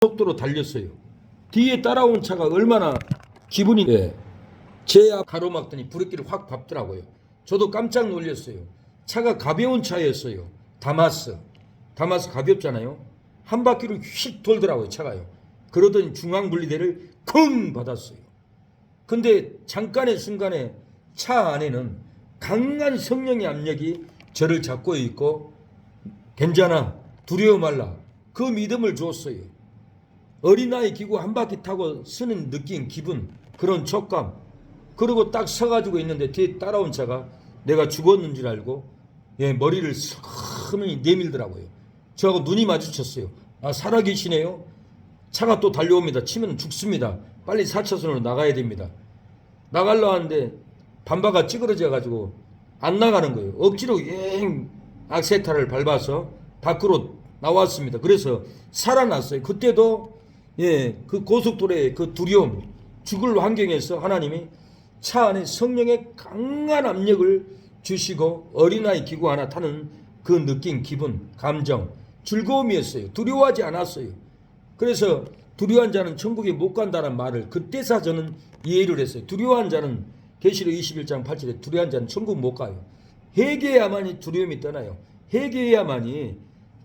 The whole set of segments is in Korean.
속도로 달렸어요. 뒤에 따라온 차가 얼마나 기분이 제 앞 가로막더니 브레이크를 확 밟더라고요. 저도 깜짝 놀랐어요. 차가 가벼운 차였어요. 다마스 가볍잖아요. 한 바퀴를 휙 돌더라고요. 차가요. 그러더니 중앙분리대를 쿵 받았어요. 근데 잠깐의 순간에 차 안에는 강한 성령의 압력이 저를 잡고 있고 괜찮아, 두려워 말라, 그 믿음을 주었어요. 어린아이 기구 한 바퀴 타고 쓰는 느낀 기분, 그런 촉감. 그리고 딱 서가지고 있는데 뒤에 따라온 차가 내가 죽었는 줄 알고 머리를 서늘히 내밀더라고요. 저하고 눈이 마주쳤어요. 아, 살아계시네요. 차가 또 달려옵니다. 치면 죽습니다. 빨리 4차선으로 나가야 됩니다. 나가려고 하는데 반바가 찌그러져 가지고 안 나가는 거예요. 억지로 악셀타를 밟아서 밖으로 나왔습니다. 그래서 살아났어요. 그때도 그 고속도로의 그 두려움, 죽을 환경에서 하나님이 차 안에 성령의 강한 압력을 주시고 어린아이 기구 하나 타는 그 느낀 기분, 감정, 즐거움이었어요. 두려워하지 않았어요. 그래서 두려워한 자는 천국에 못 간다는 말을 그때서 저는 이해를 했어요. 두려워한 자는 계시록 21장 8절에 두려워한 자는 천국 못 가요. 회개해야만이 두려움이 떠나요. 회개해야만이,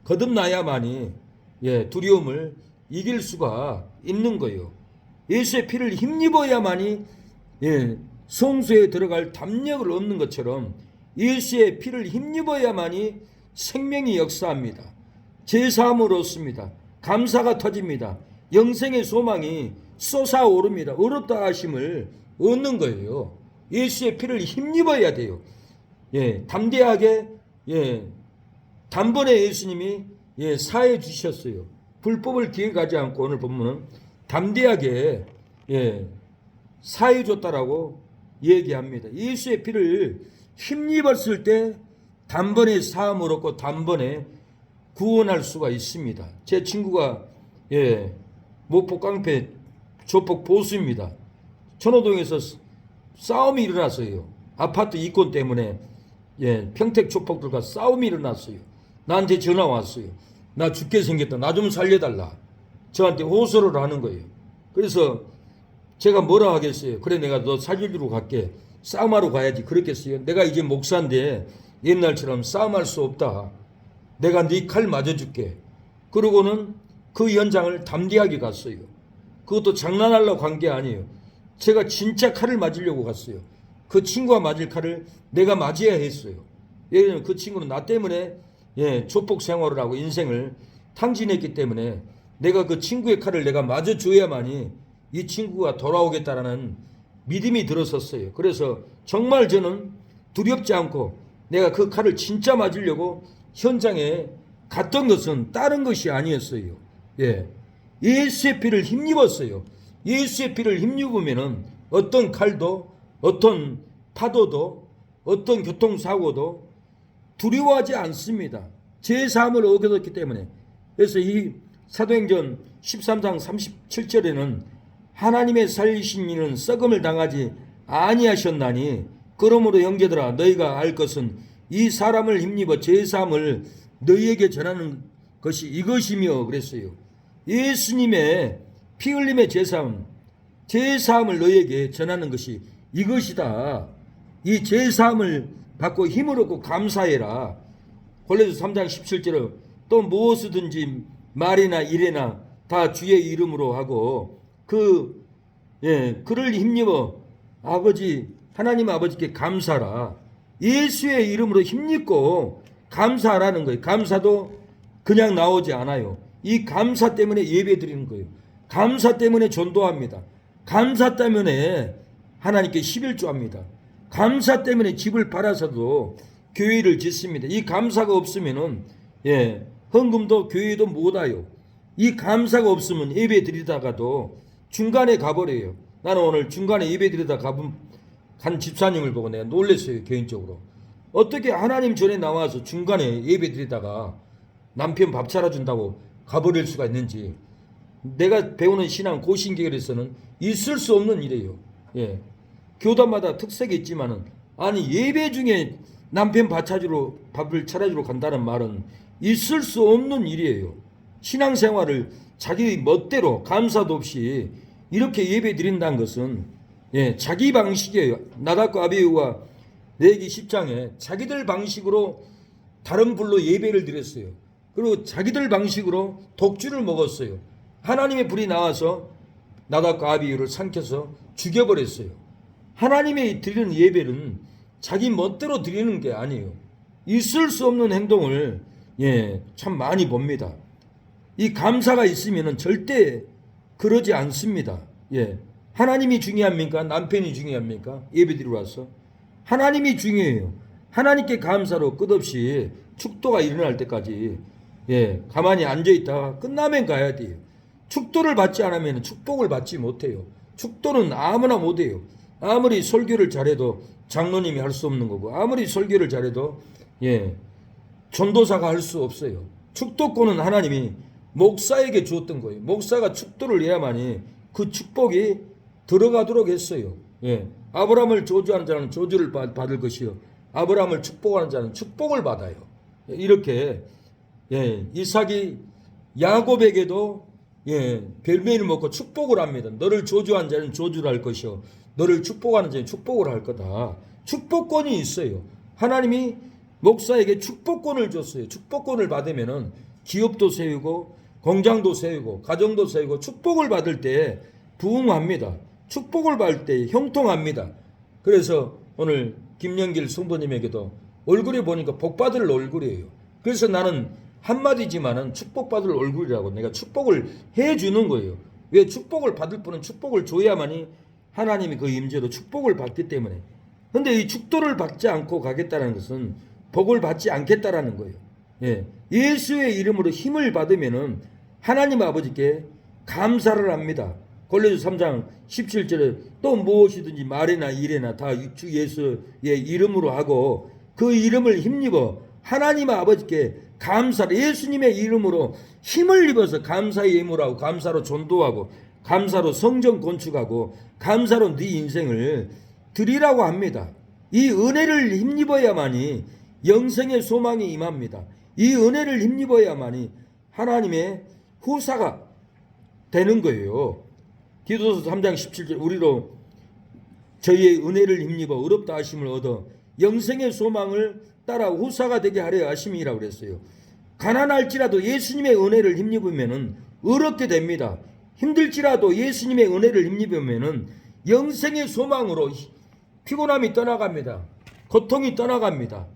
거듭나야만이 두려움을 이길 수가 있는 거예요. 예수의 피를 힘입어야만이 성소에 들어갈 담력을 얻는 것처럼 예수의 피를 힘입어야만이 생명이 역사합니다. 제사함을 얻습니다. 감사가 터집니다. 영생의 소망이 솟아오릅니다. 어렵다 하심을 얻는 거예요. 예수의 피를 힘입어야 돼요. 담대하게 단번에 예수님이 사해 주셨어요. 불법을 기억하지 않고 오늘 본문은 담대하게 사해 줬다라고 얘기합니다. 예수의 피를 힘입었을 때 단번에 사함을 얻고 단번에 구원할 수가 있습니다. 제 친구가 목포 깡패 조폭 보수입니다. 천호동에서 싸움이 일어났어요. 아파트 이권 때문에 평택 조폭들과 싸움이 일어났어요. 나한테 전화 왔어요. 나 죽게 생겼다. 나 좀 살려달라. 저한테 호소를 하는 거예요. 그래서 제가 뭐라 하겠어요. 그래, 내가 너 살려주러 갈게. 싸움하러 가야지. 그랬겠어요. 내가 이제 목사인데 옛날처럼 싸움할 수 없다. 내가 네 칼 맞아줄게. 그러고는 그 현장을 담대하게 갔어요. 그것도 장난하려고 간 게 아니에요. 제가 진짜 칼을 맞으려고 갔어요. 그 친구가 맞을 칼을 내가 맞아야 했어요. 왜냐하면 그 친구는 나 때문에 조폭 생활을 하고 인생을 탕진했기 때문에 내가 그 친구의 칼을 내가 맞아줘야만이 이 친구가 돌아오겠다라는 믿음이 들었었어요. 그래서 정말 저는 두렵지 않고 내가 그 칼을 진짜 맞으려고 현장에 갔던 것은 다른 것이 아니었어요. 예수의 피를 힘입었어요. 예수의 피를 힘입으면은 어떤 칼도, 어떤 파도도, 어떤 교통사고도 두려워하지 않습니다. 제사함을 얻었기 때문에. 그래서 이 사도행전 13장 37절에는 하나님의 살리신 이는 썩음을 당하지 아니하셨나니 그러므로 형제들아 너희가 알 것은 이 사람을 힘입어 제사함을 너희에게 전하는 것이 이것이며 그랬어요. 예수님의 피 흘림의 제사함을 너희에게 전하는 것이 이것이다. 이 제사함을 받고 힘을 얻고 감사해라. 골로새 3장 17절에 또 무엇이든지 말이나 일이나 다 주의 이름으로 하고 그를 힘입어 하나님 아버지께 감사라. 예수의 이름으로 힘입고 감사하라는 거예요. 감사도 그냥 나오지 않아요. 이 감사 때문에 예배 드리는 거예요. 감사 때문에 전도합니다. 감사 때문에 하나님께 11조합니다. 감사 때문에 집을 팔아서도 교회를 짓습니다. 이 감사가 없으면은 헌금도 교회도 못 와요. 이 감사가 없으면 예배 드리다가도 중간에 가버려요. 나는 오늘 중간에 예배 드리다 간 집사님을 보고 내가 놀랐어요. 개인적으로. 어떻게 하나님 전에 나와서 중간에 예배 드리다가 남편 밥 차려준다고 가버릴 수가 있는지. 내가 배우는 신앙 고신계열에서는 있을 수 없는 일이에요. 교단마다 특색이 있지만은 아니 예배 중에 남편 밥을 차려주러 간다는 말은 있을 수 없는 일이에요. 신앙생활을 자기 멋대로 감사도 없이 이렇게 예배 드린다는 것은 자기 방식이에요. 나답과 아비후가 레위기 10장에 자기들 방식으로 다른 불로 예배를 드렸어요. 그리고 자기들 방식으로 독주를 먹었어요. 하나님의 불이 나와서 나답과 아비후를 삼켜서 죽여버렸어요. 하나님의 드리는 예배는 자기 멋대로 드리는 게 아니에요. 있을 수 없는 행동을 참 많이 봅니다. 이 감사가 있으면 절대 그러지 않습니다. 하나님이 중요합니까? 남편이 중요합니까? 예배드리러 와서 하나님이 중요해요. 하나님께 감사로 끝없이 축도가 일어날 때까지 가만히 앉아있다가 끝나면 가야 돼요. 축도를 받지 않으면 축복을 받지 못해요. 축도는 아무나 못해요. 아무리 설교를 잘해도 장로님이 할 수 없는 거고, 아무리 설교를 잘해도 전도사가 할 수 없어요. 축도권은 하나님이 목사에게 주었던 거예요. 목사가 축도를 해야만이 그 축복이 들어가도록 했어요. 아브라함을 저주하는 자는 저주를 받을 것이요, 아브라함을 축복하는 자는 축복을 받아요. 이렇게 이삭이 야곱에게도 별명을 먹고 축복을 합니다. 너를 저주한 자는 저주를 할 것이요, 너를 축복하는 자는 축복을 할 거다. 축복권이 있어요. 하나님이 목사에게 축복권을 줬어요. 축복권을 받으면은 기업도 세우고 공장도 세우고 가정도 세우고 축복을 받을 때 부흥합니다. 축복을 받을 때 형통합니다. 그래서 오늘 김영길 성도님에게도 얼굴이 보니까 복받을 얼굴이에요. 그래서 나는 한마디지만은 축복받을 얼굴이라고 내가 축복을 해주는 거예요. 왜? 축복을 받을 분은 축복을 줘야만이 하나님이 그 임재로 축복을 받기 때문에. 근데 이 축도를 받지 않고 가겠다는 것은 복을 받지 않겠다라는 거예요. 예수의 이름으로 힘을 받으면은 하나님 아버지께 감사를 합니다. 골로새 3장 17절에 또 무엇이든지 말이나 일이나 다 주 예수의 이름으로 하고 그 이름을 힘입어 하나님 아버지께 감사를, 예수님의 이름으로 힘을 입어서 감사의 예물하고 감사로 전도하고 감사로 성전 건축하고 감사로 네 인생을 드리라고 합니다. 이 은혜를 힘입어야만이 영생의 소망이 임합니다. 이 은혜를 힘입어야만이 하나님의 후사가 되는 거예요. 디도서 3장 17절 우리로 저희의 은혜를 힘입어 어렵다 하심을 얻어 영생의 소망을 따라 후사가 되게 하려 하심이라고 그랬어요. 가난할지라도 예수님의 은혜를 힘입으면은 어렵게 됩니다. 힘들지라도 예수님의 은혜를 힘입으면은 영생의 소망으로 피곤함이 떠나갑니다. 고통이 떠나갑니다.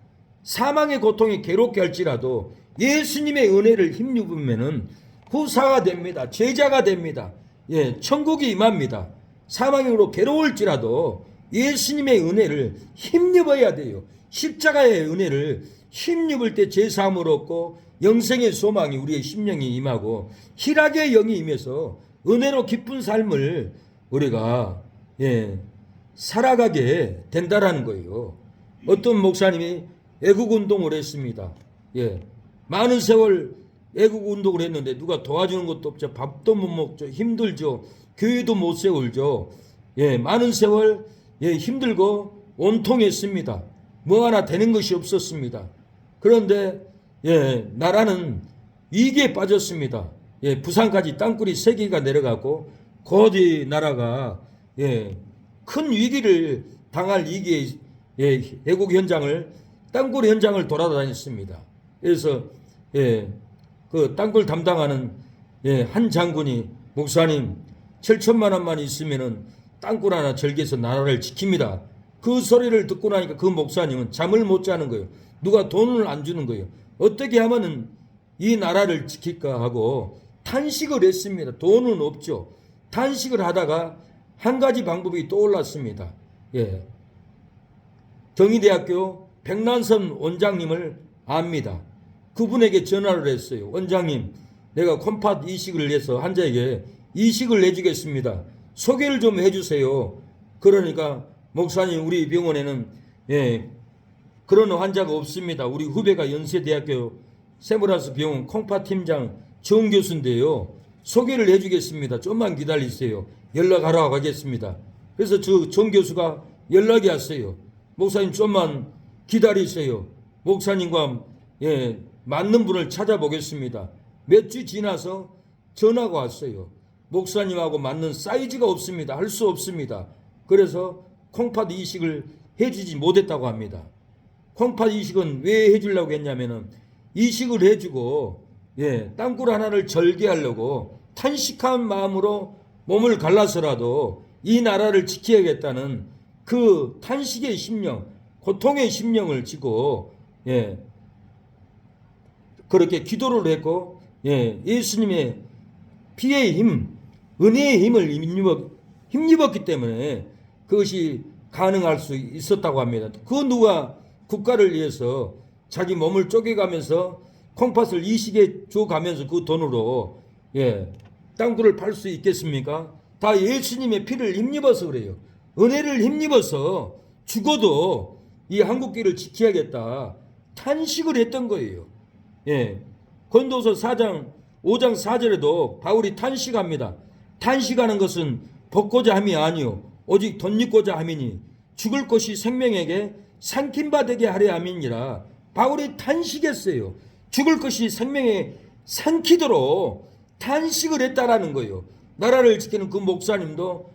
사망의 고통이 괴롭게 할지라도 예수님의 은혜를 힘입으면은 후사가 됩니다. 제자가 됩니다. 천국이 임합니다. 사망으로 괴로울지라도 예수님의 은혜를 힘입어야 돼요. 십자가의 은혜를 힘입을 때 제사함을 얻고 영생의 소망이 우리의 심령에 임하고 희락의 영이 임해서 은혜로 기쁜 삶을 우리가 살아가게 된다라는 거예요. 어떤 목사님이 애국운동을 했습니다. 많은 세월 애국운동을 했는데 누가 도와주는 것도 없죠. 밥도 못 먹죠. 힘들죠. 교회도 못 세울죠. 많은 세월 힘들고 온통했습니다. 뭐 하나 되는 것이 없었습니다. 그런데 나라는 위기에 빠졌습니다. 부산까지 땅굴이 3개가 내려가고 곧 이 나라가 큰 위기를 당할 위기의 애국 현장을 땅굴 현장을 돌아다녔습니다. 그래서 그 땅굴 담당하는 한 장군이 목사님 7천만 원만 있으면은 땅굴 하나 절개해서 나라를 지킵니다. 그 소리를 듣고 나니까 그 목사님은 잠을 못 자는 거예요. 누가 돈을 안 주는 거예요. 어떻게 하면은 이 나라를 지킬까 하고 탄식을 했습니다. 돈은 없죠. 탄식을 하다가 한 가지 방법이 떠올랐습니다. 경희대학교 백난선 원장님을 압니다. 그분에게 전화를 했어요. 원장님, 내가 콩팥 이식을 해서 환자에게 이식을 해주겠습니다. 소개를 좀 해주세요. 그러니까 목사님, 우리 병원에는 그런 환자가 없습니다. 우리 후배가 연세대학교 세브란스 병원 콩팥 팀장 정 교수인데요. 소개를 해주겠습니다. 좀만 기다리세요. 연락하러 가겠습니다. 그래서 저 정 교수가 연락이 왔어요. 목사님 좀만 기다리세요. 목사님과 맞는 분을 찾아보겠습니다. 몇 주 지나서 전화가 왔어요. 목사님하고 맞는 사이즈가 없습니다. 할 수 없습니다. 그래서 콩팥 이식을 해주지 못했다고 합니다. 콩팥 이식은 왜 해주려고 했냐면은 이식을 해주고 땅굴 하나를 절개하려고 탄식한 마음으로 몸을 갈라서라도 이 나라를 지켜야겠다는 그 탄식의 심령, 고통의 심령을 지고 그렇게 기도를 했고 예수님의 피의 힘, 은혜의 힘을 힘입었기 때문에 그것이 가능할 수 있었다고 합니다. 그 누가 국가를 위해서 자기 몸을 쪼개가면서 콩팥을 이식해 줘가면서 그 돈으로 땅굴을 팔 수 있겠습니까? 다 예수님의 피를 힘입어서 그래요. 은혜를 힘입어서 죽어도 이 한국교를 지켜야겠다 탄식을 했던 거예요. 고린도서 4장 5장 4절에도 바울이 탄식합니다. 탄식하는 것은 벗고자 함이 아니요 오직 덧입고자 함이니 죽을 것이 생명에게 삼킴바 되게 하려 함이니라. 바울이 탄식했어요. 죽을 것이 생명에 삼키도록 탄식을 했다라는 거예요. 나라를 지키는 그 목사님도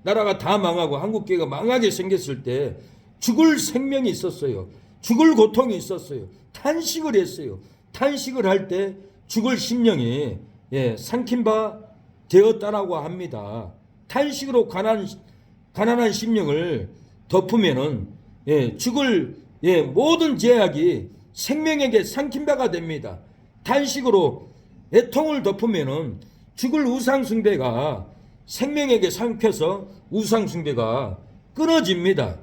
나라가 다 망하고 한국교회가 망하게 생겼을 때 죽을 생명이 있었어요. 죽을 고통이 있었어요. 탄식을 했어요. 탄식을 할 때 죽을 심령이 삼킨 바 되었다라고 합니다. 탄식으로 가난한 심령을 덮으면은 죽을 모든 제약이 생명에게 삼킨 바가 됩니다. 탄식으로 애통을 덮으면은 죽을 우상숭배가 생명에게 삼켜서 우상숭배가 끊어집니다.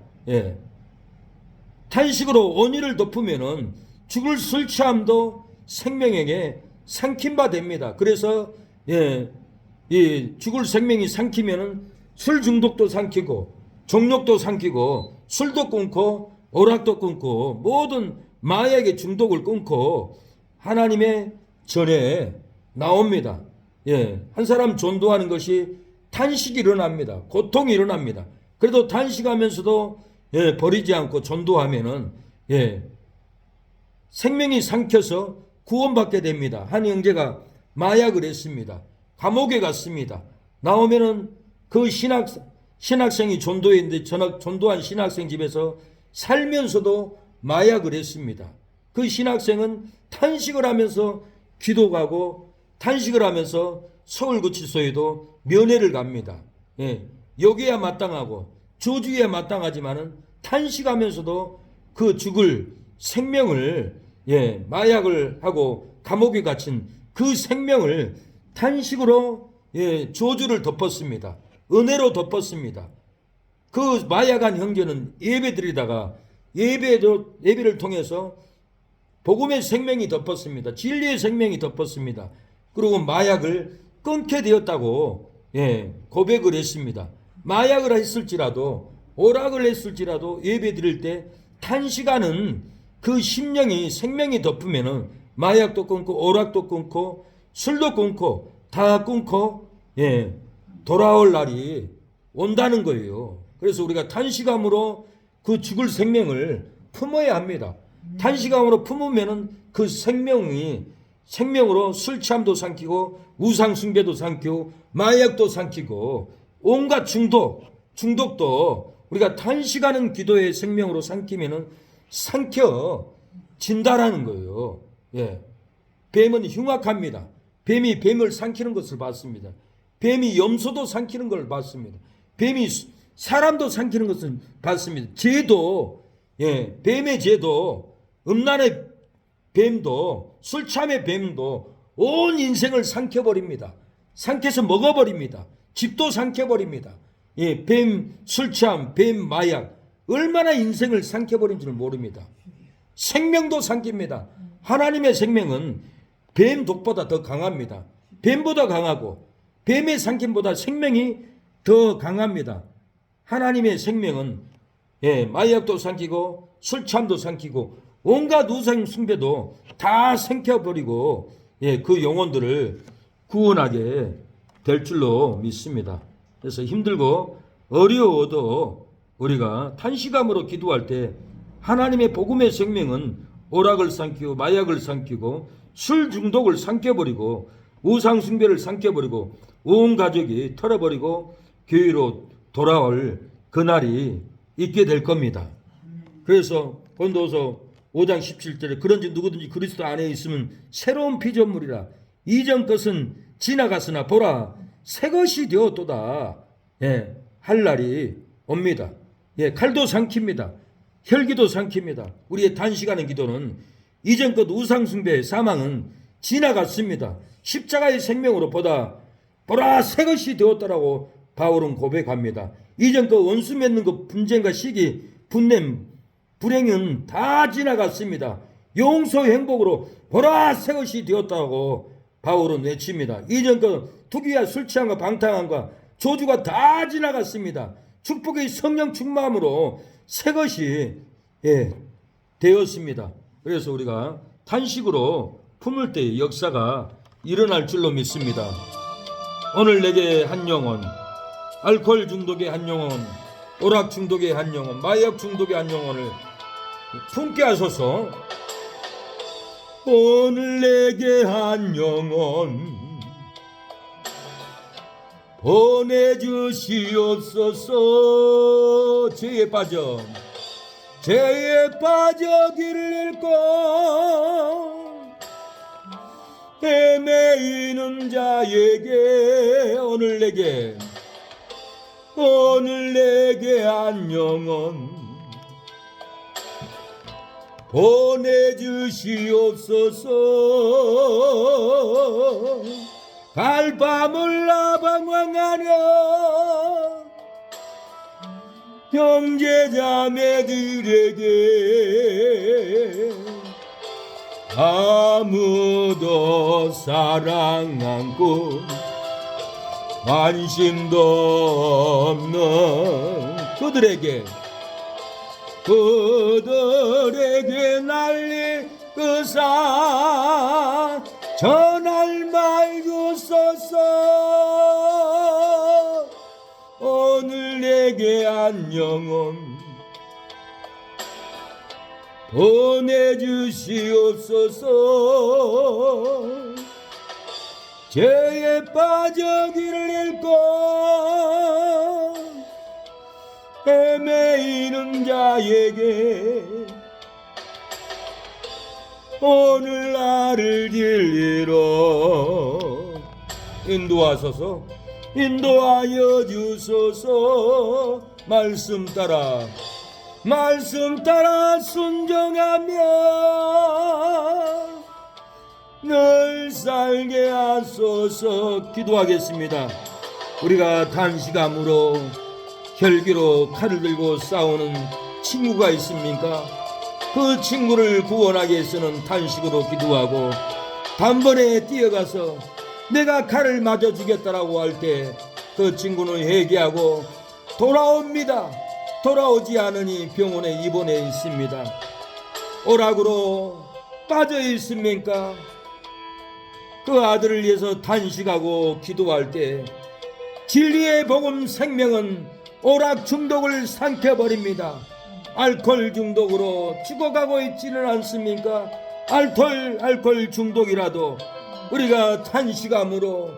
탄식으로 원의를 덮으면은 죽을 술 취함도 생명에게 삼킨 바 됩니다. 그래서 이 죽을 생명이 삼키면은 술 중독도 삼키고 종욕도 삼키고 술도 끊고 오락도 끊고 모든 마약의 중독을 끊고 하나님의 전에 나옵니다. 한 사람 전도하는 것이 탄식이 일어납니다. 고통이 일어납니다. 그래도 탄식하면서도 버리지 않고 전도하면은 생명이 삼켜서 구원받게 됩니다. 한 형제가 마약을 했습니다. 감옥에 갔습니다. 나오면은 그 신학생이 전도했는데 전도한 신학생 집에서 살면서도 마약을 했습니다. 그 신학생은 탄식을 하면서 기도 가고 탄식을 하면서 서울구치소에도 면회를 갑니다. 여기야 마땅하고 저주에 마땅하지만은 탄식하면서도 그 죽을 생명을 마약을 하고 감옥에 갇힌 그 생명을 탄식으로 저주를 덮었습니다. 은혜로 덮었습니다. 그 마약한 형제는 예배드리다가 예배를 통해서 복음의 생명이 덮었습니다. 진리의 생명이 덮었습니다. 그리고 마약을 끊게 되었다고 고백을 했습니다. 마약을 했을지라도 오락을 했을지라도 예배드릴 때 탄식하는 그 심령이 생명이 덮으면은 마약도 끊고 오락도 끊고 술도 끊고 다 끊고 돌아올 날이 온다는 거예요. 그래서 우리가 탄식함으로 그 죽을 생명을 품어야 합니다. 탄식함으로 품으면은 그 생명으로 술 취함도 삼키고 우상 숭배도 삼키고 마약도 삼키고 온갖 중독도 우리가 탄식하는 기도의 생명으로 삼키면은 삼켜진다라는 거예요. 뱀은 흉악합니다. 뱀이 뱀을 삼키는 것을 봤습니다. 뱀이 염소도 삼키는 걸 봤습니다. 뱀이 사람도 삼키는 것을 봤습니다. 죄도 뱀의 죄도 음란의 뱀도 술 취함의 뱀도 온 인생을 삼켜버립니다. 삼켜서 먹어버립니다. 집도 삼켜버립니다. 뱀 술 취함, 뱀 마약 얼마나 인생을 삼켜버린 줄 모릅니다. 생명도 삼킵니다. 하나님의 생명은 뱀 독보다 더 강합니다. 뱀보다 강하고 뱀의 삼킴보다 생명이 더 강합니다. 하나님의 생명은 마약도 삼키고 술 취함도 삼키고 온갖 우상 숭배도 다 삼켜버리고 그 영혼들을 구원하게 될 줄로 믿습니다. 그래서 힘들고 어려워도 우리가 탄식함으로 기도할 때 하나님의 복음의 생명은 오락을 삼키고 마약을 삼키고 술 중독을 삼켜버리고 우상 숭배를 삼켜버리고 온 가족이 털어버리고 교회로 돌아올 그날이 있게 될 겁니다. 그래서 고린도서 5장 17절에 그런지 누구든지 그리스도 안에 있으면 새로운 피조물이라 이전 것은 지나갔으나 보라 새 것이 되었도다. 예, 할 날이 옵니다. 예, 칼도 삼킵니다. 혈기도 삼킵니다. 우리의 단시간의 기도는 이전 것 우상 숭배의 사망은 지나갔습니다. 십자가의 생명으로 보라 새 것이 되었다라고 바울은 고백합니다. 이전 것 원수 맺는 것 분쟁과 시기 분냄 불행은 다 지나갔습니다. 용서 행복으로 보라 새 것이 되었다고 바울은 외칩니다. 이전 것 투기와 술 취함과 방탕함과 조주가 다 지나갔습니다. 축복의 성령 충만함으로 새 것이 되었습니다. 그래서 우리가 탄식으로 품을 때 역사가 일어날 줄로 믿습니다. 오늘 내게 한 영혼, 알코올 중독의 한 영혼, 오락 중독의 한 영혼, 마약 중독의 한 영혼을 품게 하소서. 오늘 내게 한 영혼 보내주시옵소서. 죄에 빠져 길을 잃고 헤매이는 자에게 오늘 내게 한 영혼 보내주시옵소서. 갈밤을 나방황하며 형제자매들에게 아무도 사랑 않고 관심도 없는 그들에게 날리 그사 전할 말 주소서. 오늘 내게 한 영혼 보내주시옵소서. 죄에 빠져 길을 잃고 헤매이는 자에게 오늘 나를 진리로 인도하여 주소서. 말씀 따라 순종하며 늘 살게 하소서. 기도하겠습니다. 우리가 단식함으로 혈기로 칼을 들고 싸우는 친구가 있습니까? 그 친구를 구원하기 위해서는 단식으로 기도하고 단번에 뛰어가서 내가 칼을 맞아 주겠다라고 할 때 그 친구는 회개하고 돌아옵니다. 돌아오지 않으니 병원에 입원해 있습니다. 오락으로 빠져 있습니까? 그 아들을 위해서 단식하고 기도할 때 진리의 복음 생명은 오락 중독을 삼켜버립니다. 알코올 중독으로 죽어가고 있지는 않습니까? 알코올 중독이라도 우리가 탄식함으로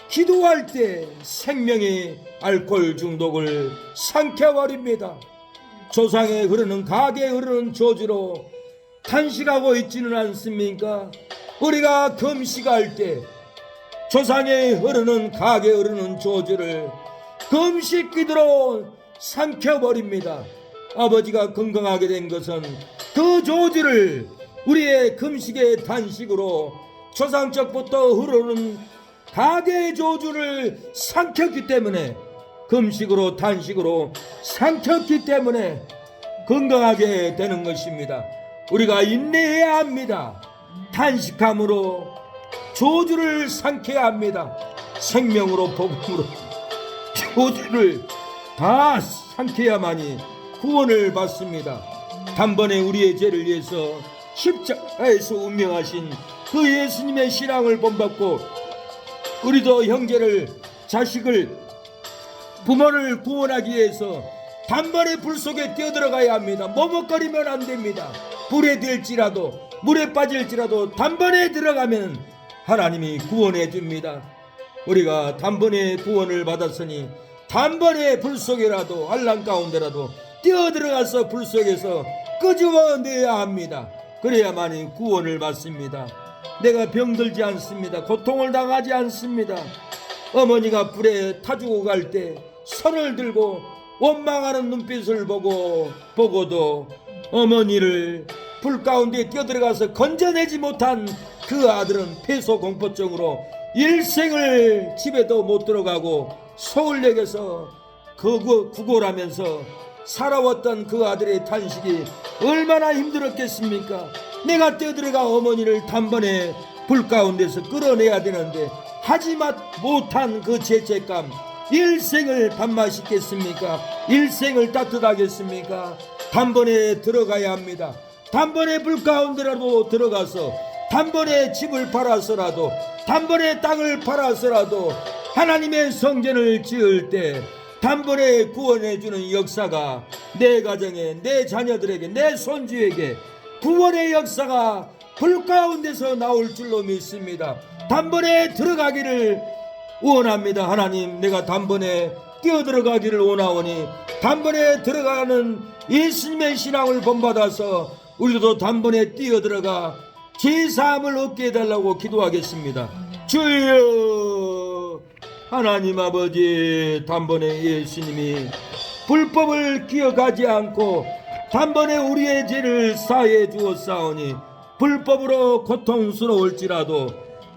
기도할 때 생명이 알코올 중독을 삼켜버립니다. 조상에 흐르는 가게 흐르는 조주로 탄식하고 있지는 않습니까? 우리가 금식할 때 조상에 흐르는 가게 흐르는 조주를 금식 기도로 삼켜버립니다. 아버지가 건강하게 된 것은 그 조주를 우리의 금식의 단식으로 조상적부터 흐르는 가계의 조주를 삼켰기 때문에 금식으로 단식으로 삼켰기 때문에 건강하게 되는 것입니다. 우리가 인내해야 합니다. 단식함으로 조주를 삼켜야 합니다. 생명으로 복음으로 조주를 다 삼켜야만이 구원을 받습니다. 단번에 우리의 죄를 위해서 십자가에서 운명하신 그 예수님의 신앙을 본받고 우리도 형제를 자식을 부모를 구원하기 위해서 단번에 불 속에 뛰어들어가야 합니다. 머뭇거리면 안 됩니다. 불에 들지라도 물에 빠질지라도 단번에 들어가면 하나님이 구원해 줍니다. 우리가 단번에 구원을 받았으니 단번에 불 속이라도 알람 가운데라도 뛰어들어가서 불 속에서 끄집어내야 합니다. 그래야만이 구원을 받습니다. 내가 병들지 않습니다. 고통을 당하지 않습니다. 어머니가 불에 타주고 갈 때 손을 들고 원망하는 눈빛을 보고도 어머니를 불 가운데 뛰어들어가서 건져내지 못한 그 아들은 폐소공포증으로 일생을 집에도 못 들어가고 서울역에서 구걸하면서 살아왔던 그 아들의 탄식이 얼마나 힘들었겠습니까? 내가 뛰어들어가 어머니를 단번에 불 가운데서 끌어내야 되는데 하지 못한 그 죄책감, 일생을 밥맛있겠습니까? 일생을 따뜻하겠습니까? 단번에 들어가야 합니다. 단번에 불 가운데라도 들어가서 단번에 집을 팔아서라도 단번에 땅을 팔아서라도 하나님의 성전을 지을 때 단번에 구원해주는 역사가 내 가정에, 내 자녀들에게, 내 손주에게 구원의 역사가 불 가운데서 나올 줄로 믿습니다. 단번에 들어가기를 원합니다. 하나님, 내가 단번에 뛰어들어가기를 원하오니 단번에 들어가는 예수님의 신앙을 본받아서 우리도 단번에 뛰어들어가 제사함을 얻게 해달라고 기도하겠습니다. 주여, 하나님 아버지, 단번에 예수님이 불법을 기억하지 않고 단번에 우리의 죄를 사해 주었사오니 불법으로 고통스러울지라도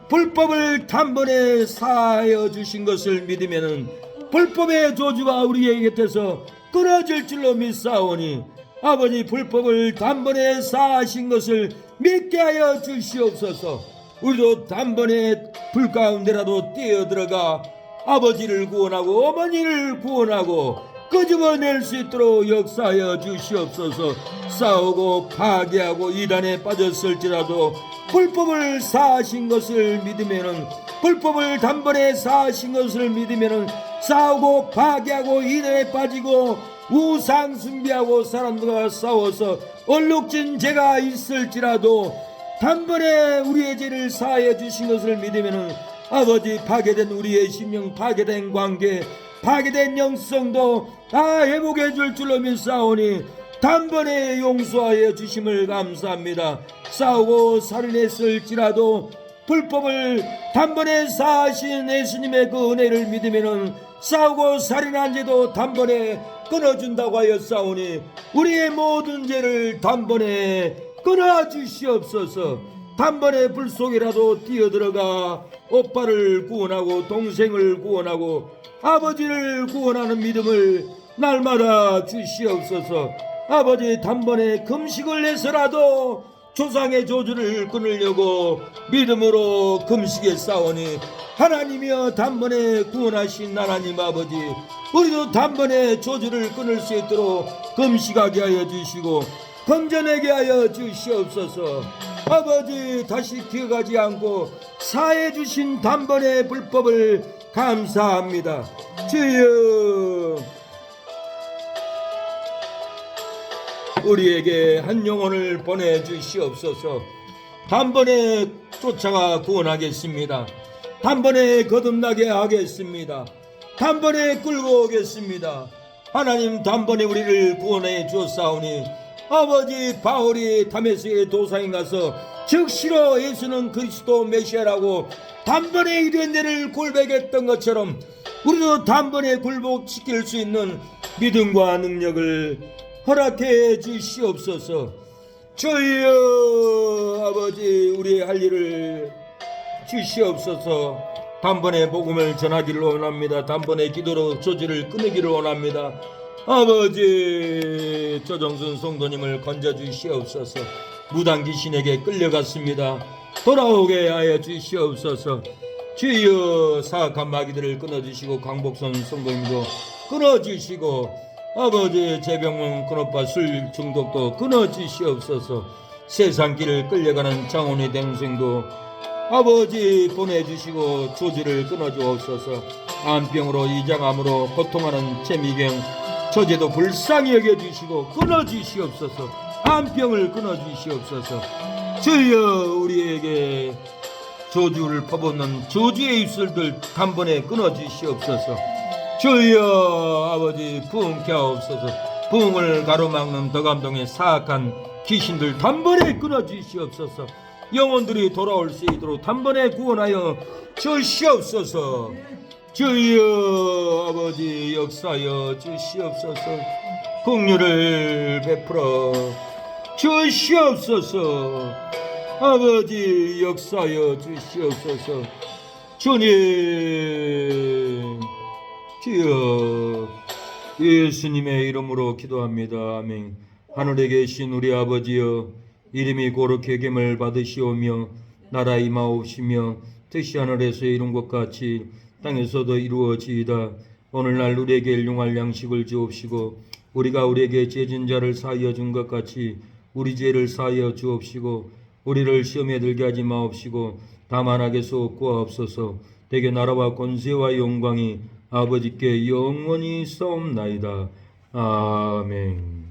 불법을 단번에 사하여 주신 것을 믿으면은 불법의 조주가 우리의 곁에서 끊어질 줄로 믿사오니 아버지, 불법을 단번에 사하신 것을 믿게 하여 주시옵소서. 우리도 단번에 불 가운데라도 뛰어들어가 아버지를 구원하고 어머니를 구원하고 끄집어낼 수 있도록 역사하여 주시옵소서. 싸우고 파괴하고 이단에 빠졌을지라도 불법을 사하신 것을 믿으면은, 불법을 단번에 사하신 것을 믿으면은 싸우고 파괴하고 이단에 빠지고 우상 숭배하고 사람들과 싸워서 얼룩진 죄가 있을지라도 단번에 우리의 죄를 사하여 주신 것을 믿으면은 아버지, 파괴된 우리의 심령, 파괴된 관계, 파괴된 영성도 다 회복해 줄 줄로 믿사오니 단번에 용서하여 주심을 감사합니다. 싸우고 살인했을지라도 불법을 단번에 사하신 예수님의 그 은혜를 믿으면은 싸우고 살인한 죄도 단번에 끊어준다고 하였사오니 우리의 모든 죄를 단번에 끊어주시옵소서. 단번에 불 속이라도 뛰어들어가 오빠를 구원하고 동생을 구원하고 아버지를 구원하는 믿음을 날마다 주시옵소서. 아버지, 단번에 금식을 해서라도 조상의 조주를 끊으려고 믿음으로 금식에 싸우니 하나님이여, 단번에 구원하신 하나님 아버지, 우리도 단번에 조주를 끊을 수 있도록 금식하게 하여 주시고 건져내게 하여 주시옵소서. 아버지, 다시 기억하지 않고 사해 주신 단번의 불법을 감사합니다. 주여, 우리에게 한 영혼을 보내주시옵소서. 단번에 쫓아가 구원하겠습니다. 단번에 거듭나게 하겠습니다. 단번에 끌고 오겠습니다. 하나님, 단번에 우리를 구원해 주었사오니 아버지, 바울이 다메섹의 도상에 가서 즉시로 예수는 그리스도 메시아라고 단번에 이된 데를 골백했던 것처럼 우리도 단번에 굴복시킬 수 있는 믿음과 능력을 허락해 주시옵소서. 주여, 아버지, 우리의 할 일을 주시옵소서. 단번에 복음을 전하기를 원합니다. 단번에 기도로 조지를 끊기를 원합니다. 아버지, 조정순 성도님을 건져주시옵소서. 무당 귀신에게 끌려갔습니다. 돌아오게 하여 주시옵소서. 주여, 사악한 마귀들을 끊어주시고 강복선 성도님도 끊어주시고 아버지, 재병문 끊어봐 술 중독도 끊어주시옵소서. 세상 길을 끌려가는 장원의 동생도 아버지 보내주시고 조지를 끊어주옵소서. 암병으로 이장암으로 고통하는 재미병 저제도 불쌍히 여겨주시고 끊어주시옵소서. 암병을 끊어주시옵소서. 주여, 우리에게 저주를 퍼붓는 저주의 입술들 단번에 끊어주시옵소서. 주여 아버지 부흥케 하옵소서. 부흥을 가로막는 덕암동의 사악한 귀신들 단번에 끊어주시옵소서. 영혼들이 돌아올 수 있도록 단번에 구원하여 주시옵소서. 주여 아버지 역사하여 주시옵소서. 긍휼을 베풀어 주시옵소서. 아버지 역사하여 주시옵소서. 주님 주여 예수님의 이름으로 기도합니다. 아멘. 하늘에 계신 우리 아버지여, 이름이 거룩히 여김을 받으시오며 나라 임하옵시며 뜻이 하늘에서 이룬 것 같이 땅에서도 이루어지이다. 오늘날 우리에게 일용할 양식을 주옵시고 우리가 우리에게 죄진 자를 사하여 준 것 같이 우리 죄를 사하여 주옵시고 우리를 시험에 들게 하지 마옵시고 다만 악에서 구하옵소서. 대개 나라와 권세와 영광이 아버지께 영원히 싸움나이다. 아멘.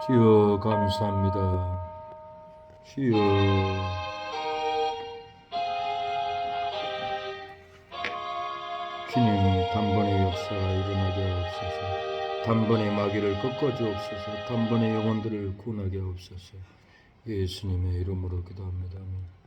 주여 감사합니다. 주여 주님 단번에 역사가 일어나게 하옵소서. 단번에 마귀를 꺾어주옵소서. 단번에 영혼들을 구원하게 하옵소서. 예수님의 이름으로 기도합니다. 아멘.